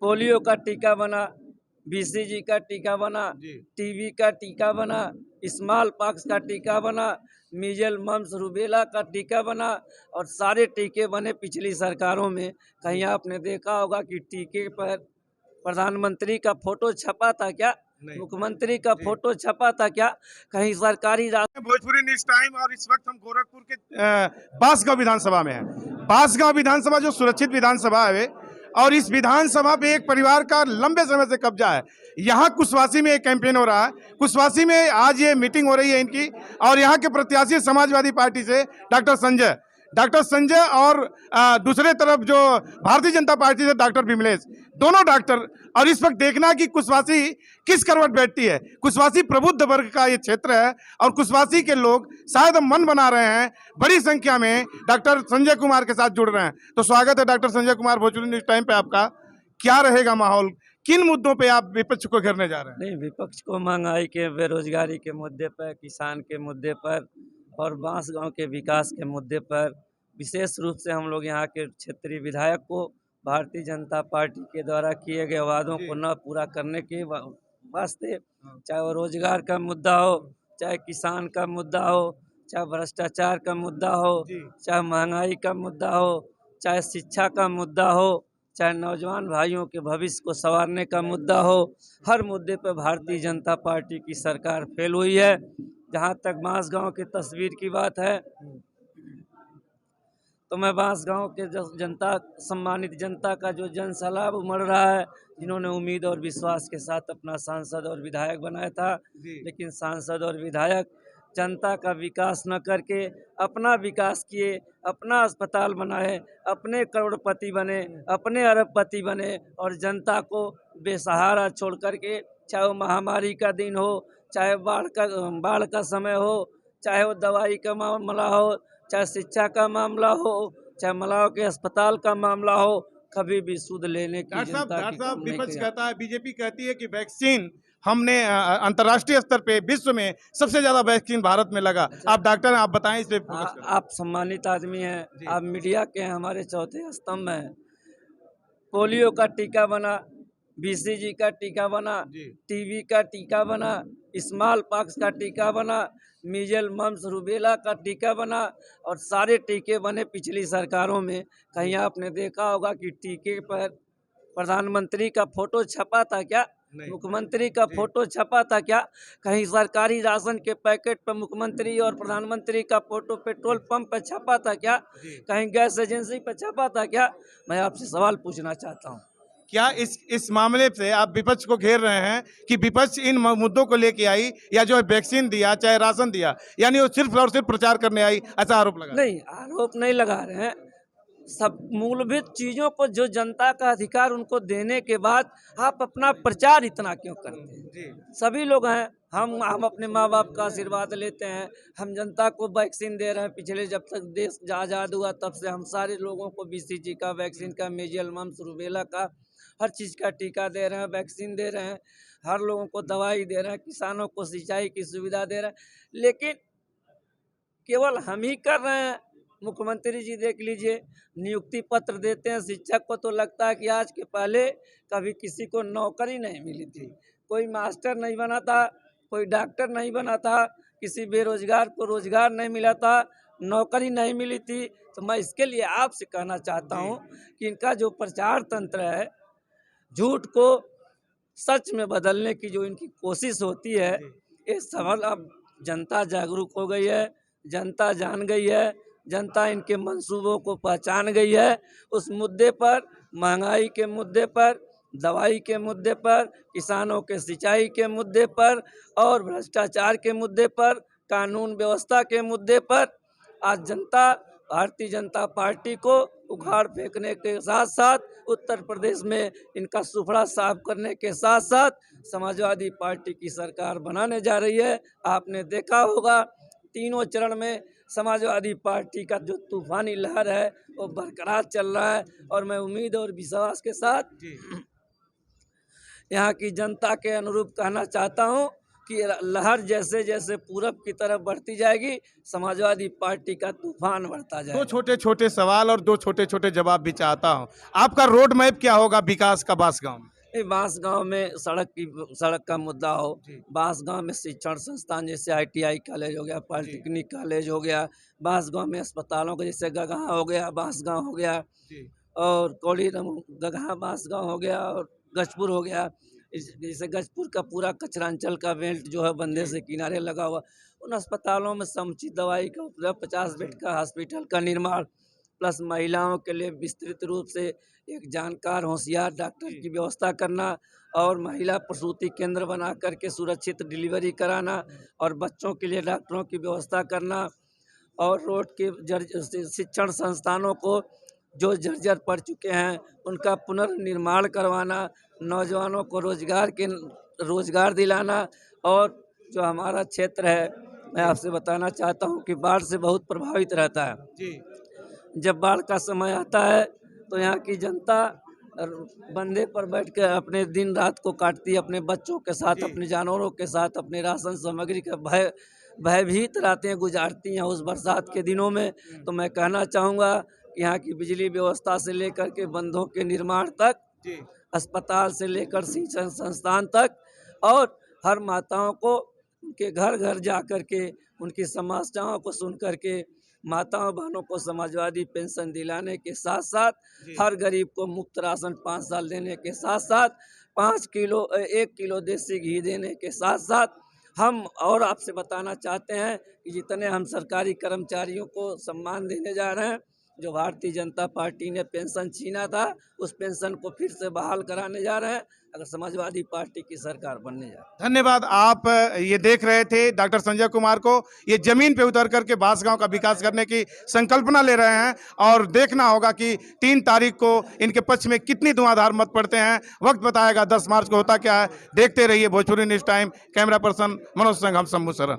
Polio का टीका बना, बीसीजी का टीका बना, जी। टीबी का टीका बना, स्मॉल पॉक्स का टीका बना, मीजल मम्स रूबेला का टीका बना और सारे टीके बने पिछली सरकारों में। कहीं आपने देखा होगा कि टीके पर प्रधानमंत्री का फोटो छपा था क्या? नहीं। मुख्यमंत्री का जी। फोटो छपा था क्या? कहीं सरकारी भोजपुरी न्यूज टाइम और इस वक्त हम गोरखपुर के बांसगांव विधानसभा में हैं। बांसगांव विधानसभा जो सुरक्षित विधानसभा है और इस विधानसभा पे एक परिवार का लंबे समय से कब्जा है। यहाँ कुशवासी में एक कैंपेन हो रहा है। कुशवासी में आज ये मीटिंग हो रही है इनकी और यहाँ के प्रत्याशी समाजवादी पार्टी से डॉक्टर संजय और दूसरे तरफ जो भारतीय जनता पार्टी से डॉक्टर विमलेश, दोनों डॉक्टर। और इस वक्त देखना कि कुशवासी किस करवट बैठती है। कुशवासी प्रबुद्ध वर्ग का ये क्षेत्र है और कुशवासी के लोग शायद मन बना रहे हैं, बड़ी संख्या में डॉक्टर संजय कुमार के साथ जुड़ रहे हैं। तो स्वागत है doctor Sanjay Kumar Bhojpuri news time पे आपका। क्या रहेगा माहौल, किन मुद्दों पे आप विपक्ष को घेरने जा रहे हैं? नहीं, विपक्ष को महंगाई के, बेरोजगारी के मुद्दे पर, किसान के मुद्दे पर और बांसगांव के विकास के मुद्दे पर विशेष रूप से हम लोग यहाँ के क्षेत्रीय विधायक को भारतीय जनता पार्टी के द्वारा किए गए वादों को न पूरा करने के वास्ते, चाहे वो रोजगार का मुद्दा हो, चाहे किसान का मुद्दा हो, चाहे भ्रष्टाचार का मुद्दा हो, चाहे महंगाई का मुद्दा हो, चाहे शिक्षा का मुद्दा हो, चाहे नौजवान भाइयों के भविष्य को संवारने का मुद्दा हो, हर मुद्दे पर भारतीय जनता पार्टी की सरकार फेल हुई है। जहां तक बांसगांव की तस्वीर की बात है तो मैं बांसगांव के जनता, सम्मानित जनता का जो जन सैलाब उमड़ रहा है, जिन्होंने उम्मीद और विश्वास के साथ अपना सांसद और विधायक बनाया था, लेकिन सांसद और विधायक जनता का विकास न करके अपना विकास किए, अपना अस्पताल बनाए, अपने करोड़पति बने, अपने अरबपति बने और जनता को बेसहारा छोड़ करके, चाहे वो महामारी का दिन हो, चाहे बाढ़ का समय हो, चाहे वो दवाई का मामला हो, चाहे शिक्षा का मामला हो, चाहे मलाव के अस्पताल का मामला हो, कभी भी सुध लेने की जनता की काम नहीं विपक्ष किया। कहता है, बीजेपी कहती है कि वैक्सीन हमने अंतर्राष्ट्रीय स्तर पे विश्व में सबसे ज्यादा वैक्सीन भारत में लगा। आप डॉक्टर हैं, आप बताएं इस पे फोकस करें। आप सम्मानित आदमी हैं, आप मीडिया के हैं, हमारे चौथे स्तंभ हैं। पोलियो का टीका बना, बीसीजी का टीका बना, टीबी का टीका बना, स्मॉल पॉक्स का टीका बना, मीजल मम्स रूबेला का टीका बना और सारे टीके बने पिछली सरकारों में। कहीं आपने देखा होगा कि टीके पर प्रधानमंत्री का फोटो छपा था क्या? मुख्यमंत्री का फोटो छपा था क्या? कहीं सरकारी राशन के पैकेट पर मुख्यमंत्री और प्रधानमंत्री का फोटो पेट्रोल पंप पर छपा था क्या? कहीं गैस एजेंसी पर छपा था क्या? मैं आपसे सवाल पूछना चाहता हूँ। क्या इस मामले से आप विपक्ष को घेर रहे हैं कि विपक्ष इन मुद्दों को लेके आई, या जो है वैक्सीन दिया चाहे राशन दिया, यानी वो सिर्फ और सिर्फ प्रचार करने आई, ऐसा आरोप लगा? नहीं, आरोप नहीं लगा रहे हैं। सब मूलभूत चीजों को, जो जनता का अधिकार उनको देने के बाद आप अपना प्रचार इतना क्यों करते हैं? सभी लोग हैं, हम अपने माँ बाप का आशीर्वाद लेते हैं, हम जनता को वैक्सीन दे रहे हैं। पिछले जब तक देश आज़ाद हुआ तब से हम सारे लोगों को बीसीजी का, वैक्सीन का, मीजल मम्स रूबेला का, हर चीज़ का टीका दे रहे हैं, वैक्सीन दे रहे हैं, हर लोगों को दवाई दे रहे हैं, किसानों को सिंचाई की सुविधा दे रहे हैं। लेकिन केवल हम ही कर रहे हैं। मुख्यमंत्री जी देख लीजिए, नियुक्ति पत्र देते हैं शिक्षक को, तो लगता है कि आज के पहले कभी किसी को नौकरी नहीं मिली थी, कोई मास्टर नहीं बना था, कोई डॉक्टर नहीं बना था, किसी बेरोजगार को रोजगार नहीं मिला था, नौकरी नहीं मिली थी। तो मैं इसके लिए आपसे कहना चाहता हूँ कि इनका जो प्रचार तंत्र है, झूठ को सच में बदलने की जो इनकी कोशिश होती है, ये सवाल अब जनता जागरूक हो गई है, जनता जान गई है, जनता इनके मंसूबों को पहचान गई है। उस मुद्दे पर, महंगाई के मुद्दे पर, दवाई के मुद्दे पर, किसानों के सिंचाई के मुद्दे पर और भ्रष्टाचार के मुद्दे पर, कानून व्यवस्था के मुद्दे पर आज जनता भारतीय जनता पार्टी को उखाड़ फेंकने के साथ साथ, उत्तर प्रदेश में इनका सुफड़ा साफ करने के साथ साथ समाजवादी पार्टी की सरकार बनाने जा रही है। आपने देखा होगा तीनों चरण में समाजवादी पार्टी का जो तूफानी लहर है वो बरकरार चल रहा है और मैं उम्मीद और विश्वास के साथ यहाँ की जनता के अनुरूप कहना चाहता हूँ की लहर जैसे जैसे पूरब की तरफ बढ़ती जाएगी, समाजवादी पार्टी का तूफान बढ़ता दो जाएगा। छोटे छोटे सवाल और दो छोटे छोटे जवाब भी चाहता हूँ। आपका रोड मैप क्या होगा विकास का बांसगांव में? बांसगांव में सड़क का मुद्दा हो, जी। बांसगांव में शिक्षण संस्थान जैसे ITI कॉलेज हो गया, पॉलिटेक्निक कॉलेज हो गया, बांसगांव में अस्पतालों के जैसे गगहा हो गया, बांसगांव हो गया, जी। और कोलीराम गगहा बांसगांव हो गया, और गजपुर हो गया। जैसे गजपुर का पूरा कचरांचल का बेल्ट जो है बंदे से किनारे लगा हुआ, उन अस्पतालों में समुचित दवाई का उपलब्ध, 50 बेड का हॉस्पिटल का निर्माण, प्लस महिलाओं के लिए विस्तृत रूप से एक जानकार होशियार डॉक्टर की व्यवस्था करना, और महिला प्रसूति केंद्र बना करके सुरक्षित डिलीवरी कराना, और बच्चों के लिए डॉक्टरों की व्यवस्था करना, और रोड के शिक्षण संस्थानों को जो जर्जर पड़ चुके हैं उनका पुनर्निर्माण करवाना, नौजवानों को रोजगार दिलाना। और जो हमारा क्षेत्र है, मैं आपसे बताना चाहता हूं कि बाढ़ से बहुत प्रभावित रहता है। जी। जब बाढ़ का समय आता है तो यहाँ की जनता बंदे पर बैठ कर अपने दिन रात को काटती है, अपने बच्चों के साथ, अपने जानवरों के साथ, अपने राशन सामग्री का भयभीत रातें गुजारती हैं उस बरसात के दिनों में। तो मैं कहना चाहूँगा कि यहाँ की बिजली व्यवस्था से लेकर के बंधों के निर्माण तक, अस्पताल से लेकर शिक्षण संस्थान तक, और हर माताओं को उनके घर घर जा कर के उनकी समस्याओं को सुन कर के माताओं बहनों को समाजवादी पेंशन दिलाने के साथ साथ, हर गरीब को मुफ्त राशन 5 साल देने के साथ साथ, 1 किलो देसी घी देने के साथ साथ, हम और आपसे बताना चाहते हैं कि जितने हम सरकारी कर्मचारियों को सम्मान देने जा रहे हैं, जो भारतीय जनता पार्टी ने पेंशन छीना था, उस पेंशन को फिर से बहाल कराने जा रहे हैं अगर समाजवादी पार्टी की सरकार बनने जा रही है। धन्यवाद। आप ये देख रहे थे डॉक्टर संजय कुमार को, ये जमीन पे उतर करके बांसगांव का विकास करने की संकल्पना ले रहे हैं, और देखना होगा कि 3 तारीख को इनके पक्ष में कितनी धुआंधार मत पड़ते हैं। वक्त बताएगा 10 मार्च को होता क्या है। देखते रहिए Bhojpuri news time. Camera person Manoj संघ, हम शंभू शरण।